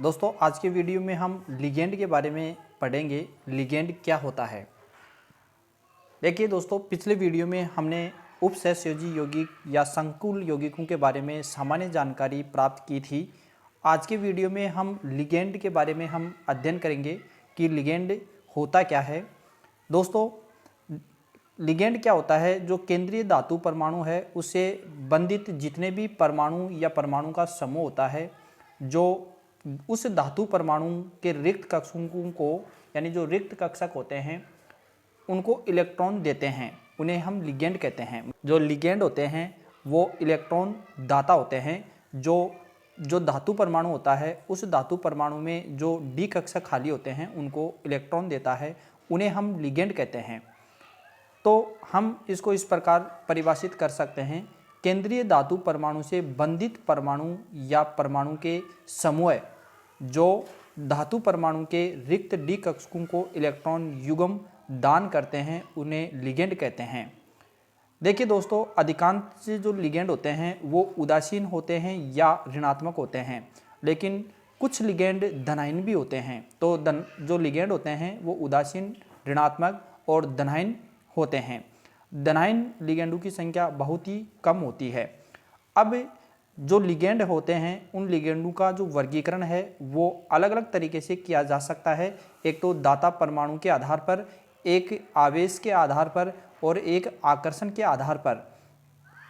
दोस्तों आज के वीडियो में हम लिगेंड के बारे में पढ़ेंगे। लिगेंड क्या होता है। देखिए दोस्तों, पिछले वीडियो में हमने उपसहसयोजी यौगिक या संकुल यौगिकों के बारे में सामान्य जानकारी प्राप्त की थी। आज के वीडियो में हम लिगेंड के बारे में हम अध्ययन करेंगे कि लिगेंड होता क्या है। दोस्तों लिगेंड क्या होता है, जो केंद्रीय धातु परमाणु है उससे बंधित जितने भी परमाणु या परमाणु का समूह होता है, जो उस धातु परमाणु के रिक्त कक्षकों को यानी जो रिक्त कक्षक होते हैं उनको इलेक्ट्रॉन देते हैं, उन्हें हम लिगेंड कहते हैं। जो लिगेंड होते हैं वो इलेक्ट्रॉन दाता होते हैं। जो धातु परमाणु होता है उस धातु परमाणु में जो डी कक्षक खाली होते हैं उनको इलेक्ट्रॉन देता है, उन्हें हम लिगेंड कहते हैं। तो हम इसको इस प्रकार परिभाषित कर सकते हैं, केंद्रीय धातु परमाणु से बंधित परमाणु या परमाणु के समूह जो धातु परमाणु के रिक्त डी कक्षकों को इलेक्ट्रॉन युग्म दान करते हैं उन्हें लिगेंड कहते हैं। देखिए दोस्तों, अधिकांश जो लिगेंड होते हैं वो उदासीन होते हैं या ऋणात्मक होते हैं, लेकिन कुछ लिगेंड धनायन भी होते हैं। तो जो लिगेंड होते हैं वो उदासीन, ऋणात्मक और धनायन होते हैं। धनायन लिगेंडों की संख्या बहुत ही कम होती है। अब जो लिगेंड होते हैं उन लिगेंडों का जो वर्गीकरण है वो अलग अलग तरीके से किया जा सकता है। एक तो दाता परमाणु के आधार पर, एक आवेश के आधार पर और एक आकर्षण के आधार पर।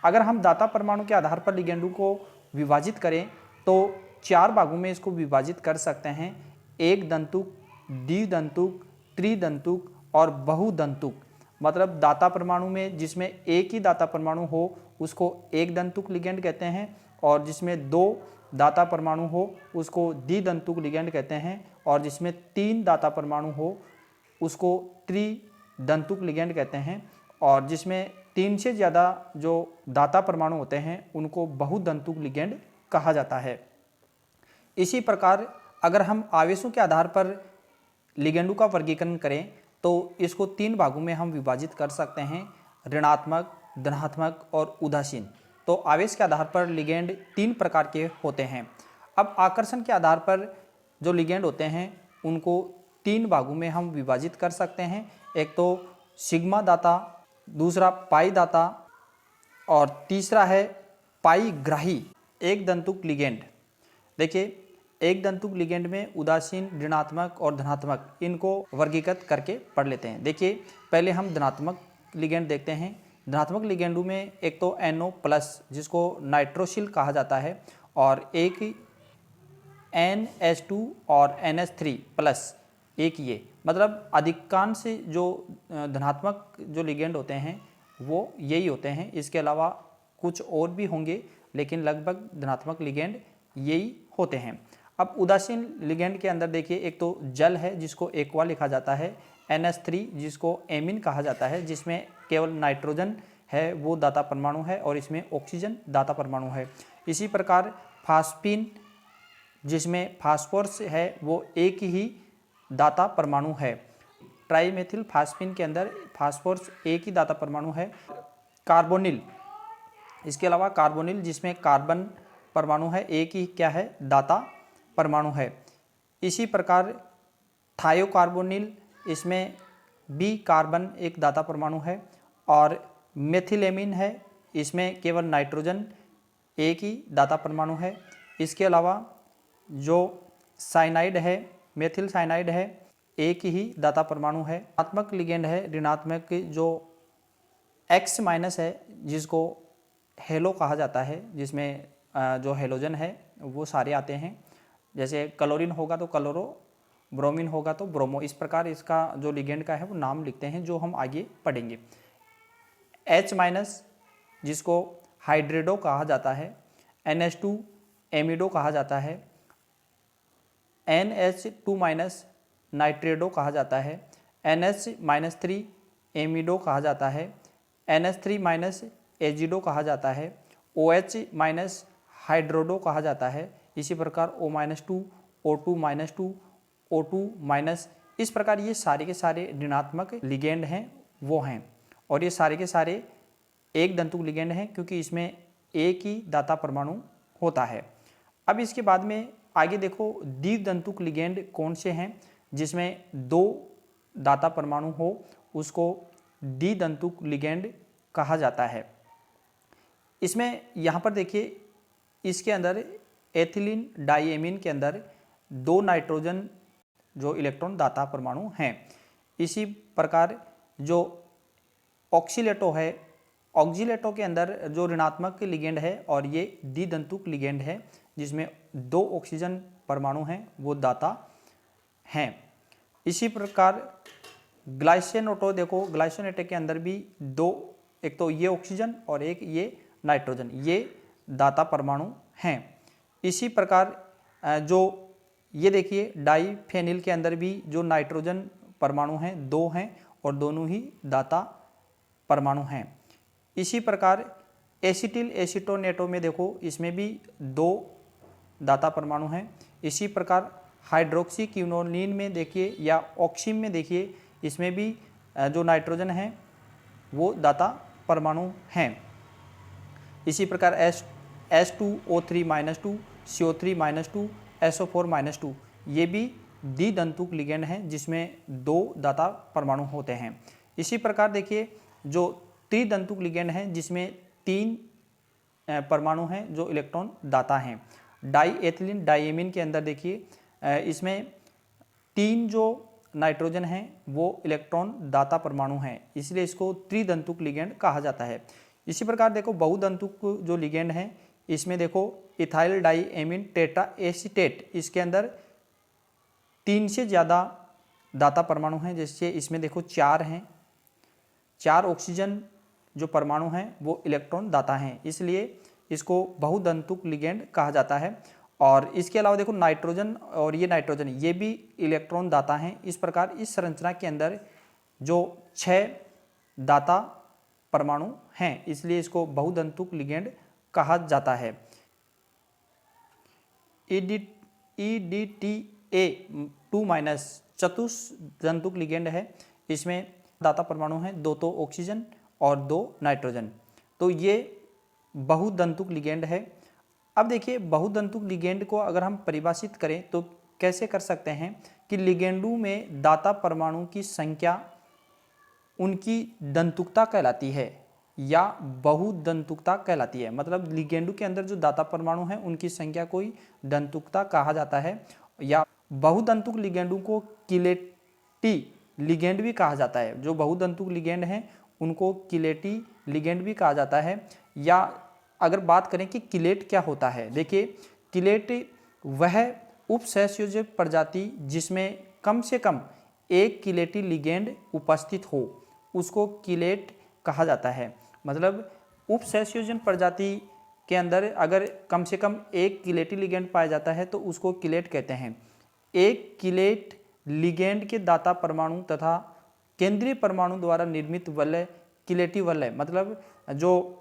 अगर हम दाता परमाणु के आधार पर लिगेंडों को विभाजित करें तो 4 भागों में इसको विभाजित कर सकते हैं। एक दंतुक, द्विदंतुक, त्रिदंतुक और बहुदंतुक। मतलब दाता परमाणु में जिसमें एक ही दाता परमाणु हो उसको एक दंतुक लिगेंड कहते हैं, और जिसमें 2 दाता परमाणु हो उसको द्विदंतुक लिगेंड कहते हैं, और जिसमें 3 दाता परमाणु हो उसको त्रिदंतुक लिगेंड कहते हैं, और जिसमें 3 से ज़्यादा जो दाता परमाणु होते हैं उनको बहुदंतुक लिगेंड कहा जाता है। इसी प्रकार अगर हम आवेशों के आधार पर लिगेंडों का वर्गीकरण करें तो इसको 3 भागों में हम विभाजित कर सकते हैं, ऋणात्मक, धनात्मक और उदासीन। तो आवेश के आधार पर लिगेंड 3 प्रकार के होते हैं। अब आकर्षण के आधार पर जो लिगेंड होते हैं उनको 3 भागों में हम विभाजित कर सकते हैं। एक तो सिग्मा दाता, दूसरा पाई दाता और तीसरा है पाई ग्राही एक दंतुक लिगेंड। देखिए, एक दंतुक लिगेंड में उदासीन, ऋणात्मक और धनात्मक इनको वर्गीकृत करके पढ़ लेते हैं। देखिए, पहले हम धनात्मक लिगेंड देखते हैं। धनात्मक लिगेंडों में एक तो NO+ जिसको नाइट्रोसिल कहा जाता है, और एक NH2 और NH3+, एक ये। मतलब अधिकांश जो धनात्मक जो लिगेंड होते हैं वो यही होते हैं। इसके अलावा कुछ और भी होंगे, लेकिन लगभग धनात्मक लिगेंड यही होते हैं। अब उदासीन लिगेंड के अंदर देखिए, एक तो जल है जिसको एक्वा लिखा जाता है, NH3 जिसको एमिन कहा जाता है, जिसमें केवल नाइट्रोजन है वो दाता परमाणु है और इसमें ऑक्सीजन दाता परमाणु है। इसी प्रकार फास्फीन जिसमें फास्फोरस है वो एक ही दाता परमाणु है। ट्राईमेथिल फास्फीन के अंदर फास्फोरस एक ही दाता परमाणु है। कार्बोनिल, इसके अलावा कार्बोनिल जिसमें कार्बन परमाणु है, एक ही क्या है, दाता परमाणु है। इसी प्रकार थायोकार्बोनिल, इसमें भी कार्बन एक दाता परमाणु है, और मेथिलेमिन है, इसमें केवल नाइट्रोजन एक ही दाता परमाणु है। इसके अलावा जो साइनाइड है, मेथिल साइनाइड है, एक ही दाता परमाणु है। ऋणात्मक लिगेंड है, ऋणात्मक जो X- है जिसको हेलो कहा जाता है, जिसमें जो हेलोजन है वो सारे आते हैं। जैसे क्लोरीन होगा तो क्लोरो, ब्रोमीन होगा तो ब्रोमो। इस प्रकार इसका जो लिगेंड का है वो नाम लिखते हैं, जो हम आगे पढ़ेंगे। H- जिसको हाइड्रेडो कहा जाता है, NH2 एमिडो कहा जाता है, NH2- नाइट्रेडो कहा जाता है, NH-3 एमिडो कहा जाता है, NH3- एजिडो कहा जाता है, OH- हाइड्रोडो कहा जाता है। इसी प्रकार O-2, O2-2, O2-, इस प्रकार ये सारे के सारे ऋणात्मक लिगेंड हैं वो हैं, और ये सारे के सारे एक दंतुक लिगेंड हैं क्योंकि इसमें एक ही दाता परमाणु होता है। अब इसके बाद में आगे देखो द्विदंतुक लिगेंड कौन से हैं, जिसमें 2 दाता परमाणु हो उसको द्विदंतुक लिगेंड कहा जाता है। इसमें यहाँ पर देखिए, इसके अंदर एथिलीन डाइएमीन के अंदर 2 नाइट्रोजन जो इलेक्ट्रॉन दाता परमाणु हैं। इसी प्रकार जो ऑक्सीलेटो है, ऑक्सीलेटो के अंदर जो ऋणात्मक लिगेंड है और ये द्विदंतुक लिगेंड है जिसमें 2 ऑक्सीजन परमाणु हैं वो दाता हैं। इसी प्रकार ग्लाइसिनोटो देखो, ग्लाइसिनेटे के अंदर भी 2, एक तो ये ऑक्सीजन और एक ये नाइट्रोजन, ये दाता परमाणु हैं। इसी प्रकार जो ये देखिए डाइफेनिल के अंदर भी जो नाइट्रोजन परमाणु हैं 2 हैं और दोनों ही दाता परमाणु हैं। इसी प्रकार एसिटिल एसीटोनेटो में देखो, इसमें भी 2 दाता परमाणु हैं। इसी प्रकार हाइड्रोक्सी क्विनोलिन में देखिए या ऑक्सीम में देखिए, इसमें भी जो नाइट्रोजन है वो दाता परमाणु हैं। इसी प्रकार H2O3-2, CO3-2, SO4-2 ये भी द्विदंतुक लिगेंड हैं जिसमें 2 दाता परमाणु होते हैं। इसी प्रकार देखिए जो त्रिदंतुक लिगेंड हैं जिसमें 3 परमाणु हैं जो इलेक्ट्रॉन दाता हैं। डाइएथिलीन डाइएमीन के अंदर देखिए इसमें 3 जो नाइट्रोजन हैं वो इलेक्ट्रॉन दाता परमाणु हैं, इसलिए इसको त्रिदंतुक लिगेंड कहा जाता है। इसी प्रकार देखो बहुदंतुक जो लिगेंड हैं, इसमें देखो इथाइल डाइएमीन टेट्रा एसीटेट, इसके अंदर 3 से ज़्यादा दाता परमाणु हैं, जैसे इसमें देखो 4 हैं। 4 ऑक्सीजन जो परमाणु हैं वो इलेक्ट्रॉन दाता हैं, इसलिए इसको बहुदंतुक लिगेंड कहा जाता है। और इसके अलावा देखो नाइट्रोजन और ये नाइट्रोजन ये भी इलेक्ट्रॉन दाता हैं। इस प्रकार इस संरचना के अंदर जो 6 दाता परमाणु हैं, इसलिए इसको बहुदंतुक लिगेंड कहा जाता है। EDTA2- चतुष्दंतुक लिगेंड है। इसमें दाता परमाणु हैं 2 ऑक्सीजन और 2 नाइट्रोजन, तो ये बहुदंतुक लिगेंड है। अब देखिए बहुदंतुक लिगेंड को अगर हम परिभाषित करें तो कैसे कर सकते हैं कि लिगेंडों में दाता परमाणु की संख्या उनकी दंतुकता कहलाती है या बहुदंतुकता कहलाती है। मतलब लिगेंडों के अंदर जो दाता परमाणु हैं उनकी संख्या को ही दंतुकता कहा जाता है, या बहुदंतुक लिगेंडों को किलेटी लिगेंड भी कहा जाता है। जो बहुदंतुक लिगेंड हैं उनको किलेटी लिगेंड भी कहा जाता है। या अगर बात करें कि किलेट क्या होता है, देखिए किलेट वह उपसहसंयोजक प्रजाति जिसमें कम से कम एक किलेटी लिगेंड उपस्थित हो उसको किलेट कहा जाता है। मतलब उपसहसंयोजन प्रजाति के अंदर अगर कम से कम एक किलेटी लिगेंड पाया जाता है तो उसको किलेट कहते हैं। एक किलेट लिगेंड के दाता परमाणु तथा केंद्रीय परमाणु द्वारा निर्मित वलय किलेटी वलय, मतलब जो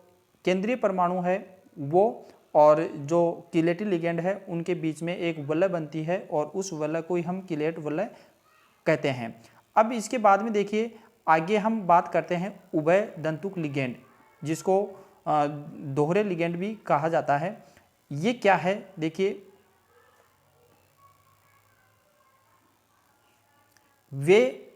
केंद्रीय परमाणु है वो और जो किलेटी लिगेंड है उनके बीच में एक वलय बनती है और उस वलय को ही हम किलेट वलय कहते हैं। अब इसके बाद में देखिए आगे हम बात करते हैं उभय दंतुक लिगेंड, जिसको दोहरे लिगेंड भी कहा जाता है। ये क्या है, देखिए वे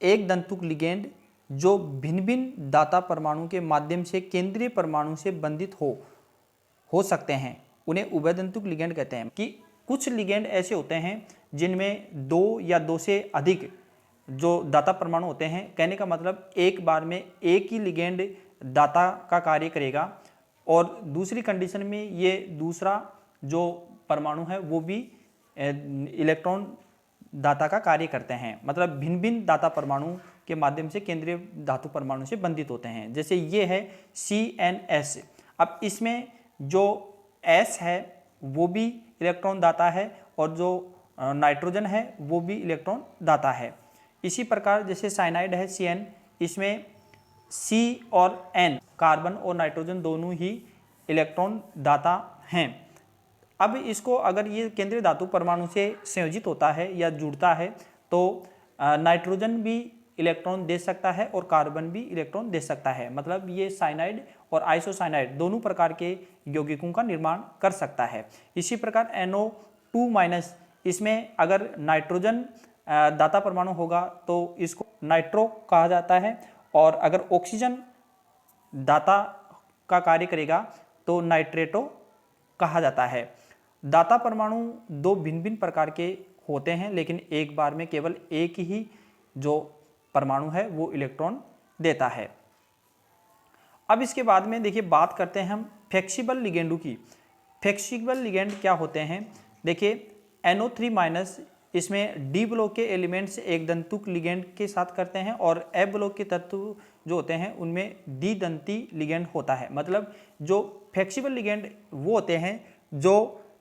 एक दंतुक लिगेंड जो भिन्न भिन्न दाता परमाणु के माध्यम से केंद्रीय परमाणु से बंधित हो सकते हैं, उन्हें उभयदंतुक लिगेंड कहते हैं। कि कुछ लिगेंड ऐसे होते हैं जिनमें 2 या 2 से अधिक जो दाता परमाणु होते हैं। कहने का मतलब एक बार में एक ही लिगेंड दाता का कार्य करेगा और दूसरी कंडीशन में ये दूसरा जो परमाणु है वो भी इलेक्ट्रॉन दाता का कार्य करते हैं। मतलब भिन्न भिन्न दाता परमाणु के माध्यम से केंद्रीय धातु परमाणु से बंधित होते हैं। जैसे ये है CNS। अब इसमें जो S है वो भी इलेक्ट्रॉन दाता है और जो नाइट्रोजन है वो भी इलेक्ट्रॉन दाता है। इसी प्रकार जैसे साइनाइड है CN, इसमें C और N कार्बन और नाइट्रोजन दोनों ही इलेक्ट्रॉन दाता हैं। अब इसको अगर ये केंद्रीय धातु परमाणु से संयोजित होता है या जुड़ता है तो नाइट्रोजन भी इलेक्ट्रॉन दे सकता है और कार्बन भी इलेक्ट्रॉन दे सकता है। मतलब ये साइनाइड और आइसोसाइनाइड दोनों प्रकार के यौगिकों का निर्माण कर सकता है। इसी प्रकार NO 2 माइनस, इसमें अगर नाइट्रोजन दाता परमाणु होगा तो इसको नाइट्रो कहा जाता है, और अगर ऑक्सीजन दाता का कार्य करेगा तो नाइट्रेटो कहा जाता है। दाता परमाणु दो भिन्न भिन्न प्रकार के होते हैं, लेकिन एक बार में केवल एक ही जो परमाणु है वो इलेक्ट्रॉन देता है। अब इसके बाद में देखिए बात करते हैं हम फ्लेक्सिबल लिगेंडों की। फ्लेक्सिबल लिगेंड क्या होते हैं? देखिए NO3 माइनस, इसमें डी ब्लॉक के एलिमेंट्स एक दंतुक लिगेंड के साथ करते हैं, और एफ ब्लॉक के तत्व जो होते हैं उनमें द्विदंती लिगेंड होता है। मतलब जो फ्लेक्सिबल लिगेंड वो होते हैं जो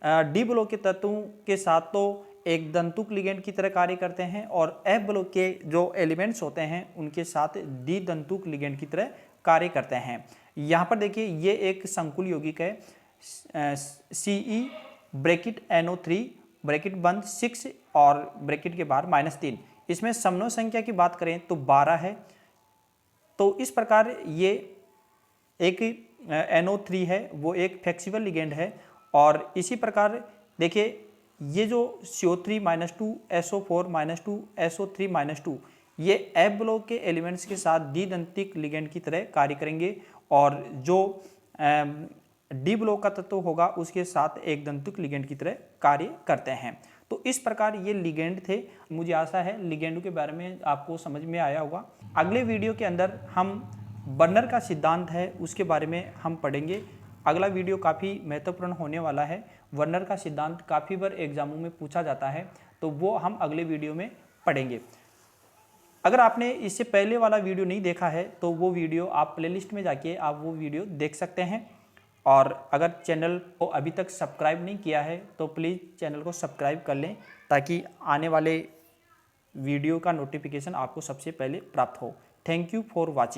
डी ब्लॉक के तत्वों के साथ तो एक दंतुक लिगेंड की तरह कार्य करते हैं, और एफ ब्लॉक के जो एलिमेंट्स होते हैं उनके साथ द्विदंतुक लिगेंड की तरह कार्य करते हैं। यहाँ पर देखिए ये एक संकुल यौगिक है, CE ब्रैकेट NO3 ब्रैकेट बंद 6 और ब्रैकेट के बाहर -3। इसमें समन्वय संख्या की बात करें तो 12 है। तो इस प्रकार ये एक NO3 है वो एक फ्लेक्सिबल लिगेंड है। और इसी प्रकार देखिए ये जो CO3-2 SO4-2 SO3-2 ये एफ ब्लॉक के एलिमेंट्स के साथ द्विदंतिक लिगेंड की तरह कार्य करेंगे, और जो डी ब्लॉक का तत्व होगा उसके साथ एक दंतुक लिगेंड की तरह कार्य करते हैं। तो इस प्रकार ये लिगेंड थे। मुझे आशा है लिगेंडों के बारे में आपको समझ में आया होगा। अगले वीडियो के अंदर हम बर्नर का सिद्धांत है उसके बारे में हम पढ़ेंगे। अगला वीडियो काफ़ी महत्वपूर्ण होने वाला है। वर्नर का सिद्धांत काफ़ी बार एग्जामों में पूछा जाता है, तो वो हम अगले वीडियो में पढ़ेंगे। अगर आपने इससे पहले वाला वीडियो नहीं देखा है तो वो वीडियो आप प्लेलिस्ट में जाके आप वो वीडियो देख सकते हैं। और अगर चैनल को अभी तक सब्सक्राइब नहीं किया है तो प्लीज़ चैनल को सब्सक्राइब कर लें, ताकि आने वाले वीडियो का नोटिफिकेशन आपको सबसे पहले प्राप्त हो। Thank you for watching.